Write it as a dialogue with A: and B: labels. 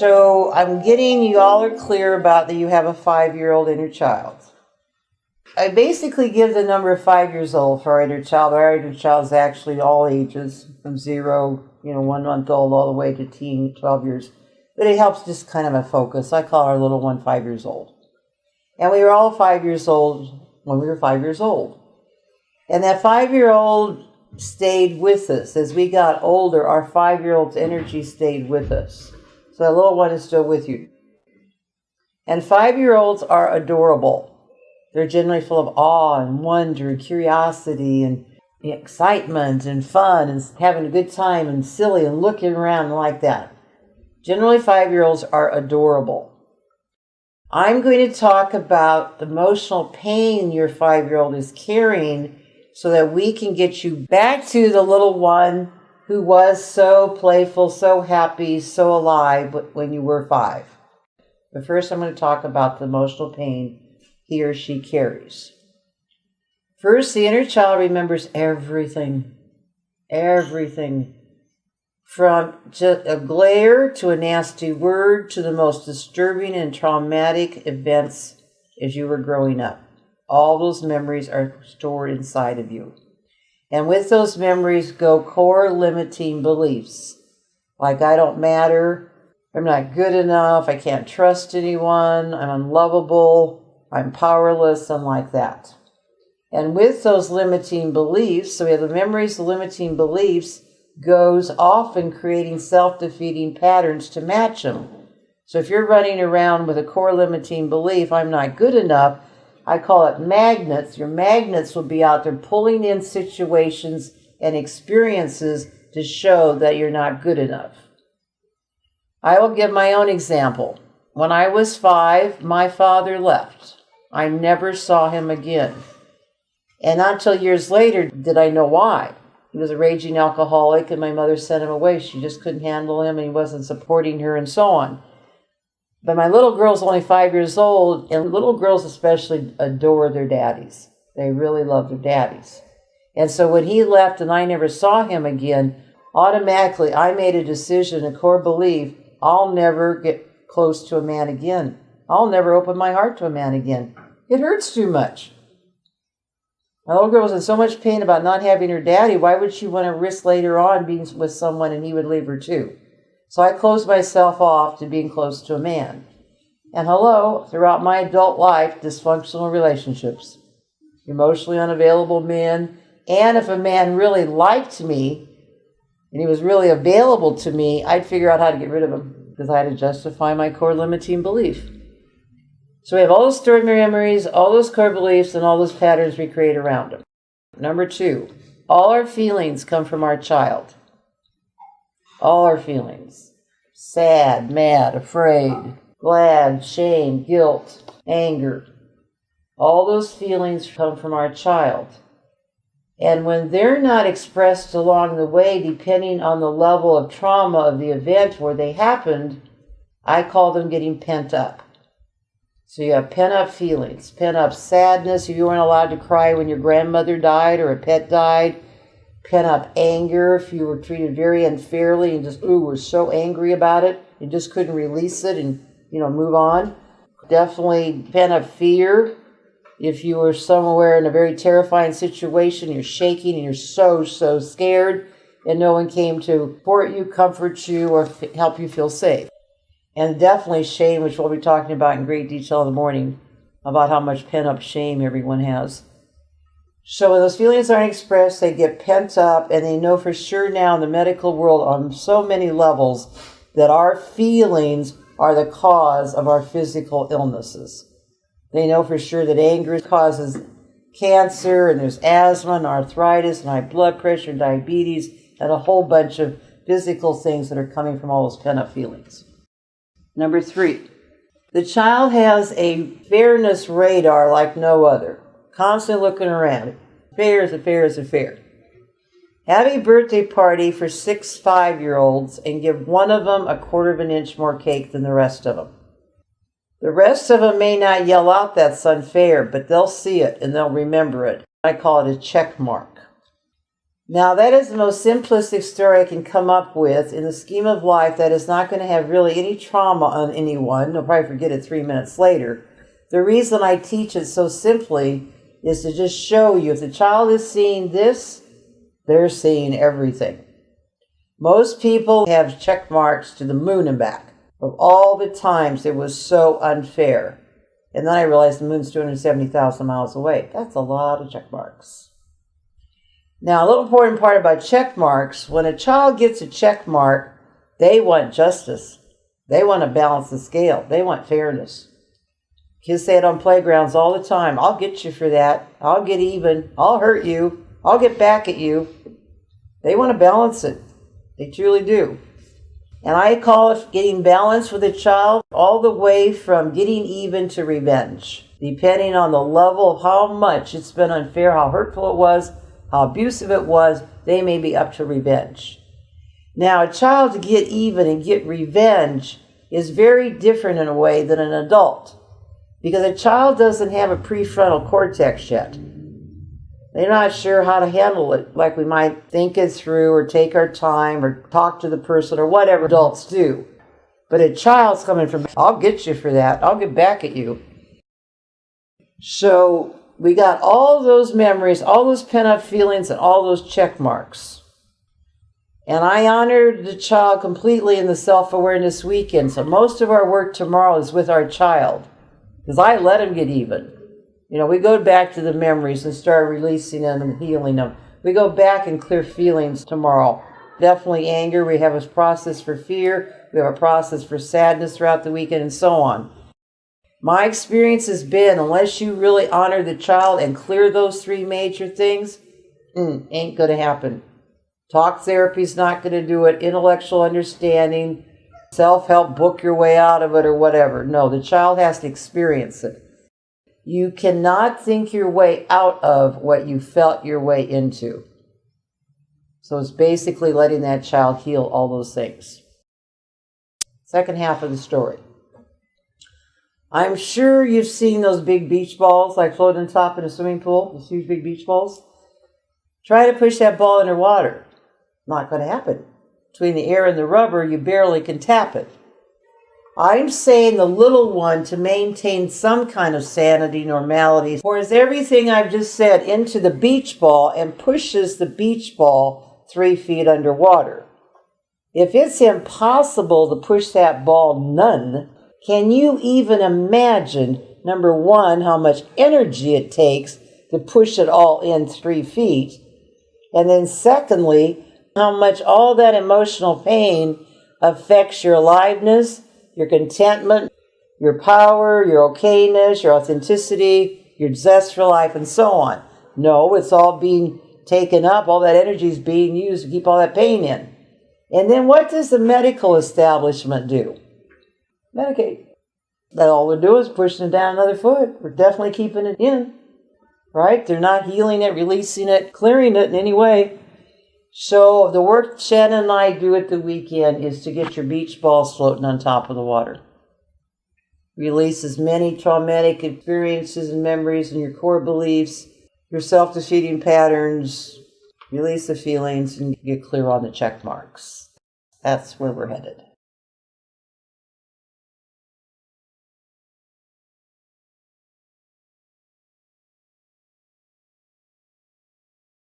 A: So I'm getting you all are clear about that you have a 5-year-old inner child. I basically give the number of 5 years old for our inner child. Our inner child is actually all ages, from 0, 1 month old, all the way to teen, 12 years. But it helps just kind of a focus. I call our little one 5 years old. And we were all 5 years old when we were 5 years old. And that 5-year-old stayed with us. As we got older, our 5-year-old's energy stayed with us. So that little one is still with you. And 5-year-olds are adorable. They're generally full of awe and wonder and curiosity and excitement and fun and having a good time and silly and looking around and like that. Generally, 5-year-olds are adorable. I'm going to talk about the emotional pain your 5-year-old is carrying so that we can get you back to the little one who was so playful, so happy, so alive when you were 5. But first, I'm going to talk about the emotional pain he or she carries. First, the inner child remembers everything. Everything. From just a glare to a nasty word to the most disturbing and traumatic events as you were growing up. All those memories are stored inside of you. And with those memories go core limiting beliefs. Like, I don't matter, I'm not good enough, I can't trust anyone, I'm unlovable, I'm powerless, and like that. And with those limiting beliefs, so we have the memories, the limiting beliefs, goes often creating self-defeating patterns to match them. So if you're running around with a core limiting belief, I'm not good enough, I call it magnets. Your magnets will be out there pulling in situations and experiences to show that you're not good enough. I will give my own example. When I was 5, my father left. I never saw him again. And not until years later did I know why. He was a raging alcoholic and my mother sent him away. She just couldn't handle him and he wasn't supporting her and so on. But my little girl's only 5 years old, and little girls especially adore their daddies. They really love their daddies. And so when he left and I never saw him again, automatically I made a decision, a core belief, I'll never get close to a man again. I'll never open my heart to a man again. It hurts too much. My little girl was in so much pain about not having her daddy. Why would she want to risk later on being with someone and he would leave her too? So I closed myself off to being close to a man. And hello, throughout my adult life, dysfunctional relationships, emotionally unavailable men, and if a man really liked me and he was really available to me, I'd figure out how to get rid of him because I had to justify my core limiting belief. So we have all those stored memories, all those core beliefs, and all those patterns we create around them. Number 2, all our feelings come from our child. All our feelings. Sad, mad, afraid, glad, shame, guilt, anger. All those feelings come from our child. And when they're not expressed along the way, depending on the level of trauma of the event where they happened, I call them getting pent up. So you have pent-up feelings, pent-up sadness. If you weren't allowed to cry when your grandmother died or a pet died, pent-up anger if you were treated very unfairly and just, were so angry about it, you just couldn't release it and, move on. Definitely pent-up fear. If you were somewhere in a very terrifying situation, you're shaking and you're so scared, and no one came to support you, comfort you, or help you feel safe. And definitely shame, which we'll be talking about in great detail in the morning, about how much pent-up shame everyone has. So when those feelings aren't expressed, they get pent up, and they know for sure now in the medical world on so many levels that our feelings are the cause of our physical illnesses. They know for sure that anger causes cancer, and there's asthma and arthritis and high blood pressure and diabetes and a whole bunch of physical things that are coming from all those pent-up feelings. Number 3, the child has a fairness radar like no other, constantly looking around. Fair is a fair is a fair. Have a birthday party for 6 5-year-olds and give one of them a 1/4 of an inch more cake than the rest of them. The rest of them may not yell out that's unfair, but they'll see it and they'll remember it. I call it a check mark. Now, that is the most simplistic story I can come up with in the scheme of life that is not going to have really any trauma on anyone. They'll probably forget it 3 minutes later. The reason I teach it so simply is to just show you if the child is seeing this, they're seeing everything. Most people have check marks to the moon and back of all the times it was so unfair. And then I realized the moon's 270,000 miles away. That's a lot of check marks. Now, a little important part about check marks, when a child gets a check mark, they want justice. They want to balance the scale. They want fairness. Kids say it on playgrounds all the time. I'll get you for that. I'll get even. I'll hurt you. I'll get back at you. They want to balance it. They truly do. And I call it getting balance with a child all the way from getting even to revenge, depending on the level of how much it's been unfair, how hurtful it was, how abusive it was. They may be up to revenge. Now, a child to get even and get revenge is very different in a way than an adult, because a child doesn't have a prefrontal cortex yet. They're not sure how to handle it like we might think it through or take our time or talk to the person or whatever adults do. But a child's coming from, I'll get you for that. I'll get back at you. So we got all those memories, all those pent-up feelings, and all those check marks. And I honored the child completely in the self-awareness weekend. So most of our work tomorrow is with our child, because I let him get even. You know, we go back to the memories and start releasing them and healing them. We go back and clear feelings tomorrow. Definitely anger. We have a process for fear. We have a process for sadness throughout the weekend and so on. My experience has been, unless you really honor the child and clear those three major things, ain't going to happen. Talk therapy is not going to do it. Intellectual understanding, self-help, book your way out of it or whatever. No, the child has to experience it. You cannot think your way out of what you felt your way into. So it's basically letting that child heal all those things. Second half of the story. I'm sure you've seen those big beach balls like floating on top in a swimming pool, those huge big beach balls. Try to push that ball underwater. Not going to happen. Between the air and the rubber, you barely can tap it. I'm saying the little one to maintain some kind of sanity, normality, pours everything I've just said into the beach ball and pushes the beach ball 3 feet underwater. If it's impossible to push that ball none, can you even imagine, number one, how much energy it takes to push it all in 3 feet? And then secondly, how much all that emotional pain affects your aliveness, your contentment, your power, your okayness, your authenticity, your zest for life, and so on. No, it's all being taken up. All that energy is being used to keep all that pain in. And then what does the medical establishment do? Medicate. That all we're doing is pushing it down another foot. We're definitely keeping it in, right? They're not healing it, releasing it, clearing it in any way. So the work Shannon and I do at the weekend is to get your beach balls floating on top of the water. Release as many traumatic experiences and memories and your core beliefs, your self-defeating patterns, release the feelings, and get clear on the check marks. That's where we're headed.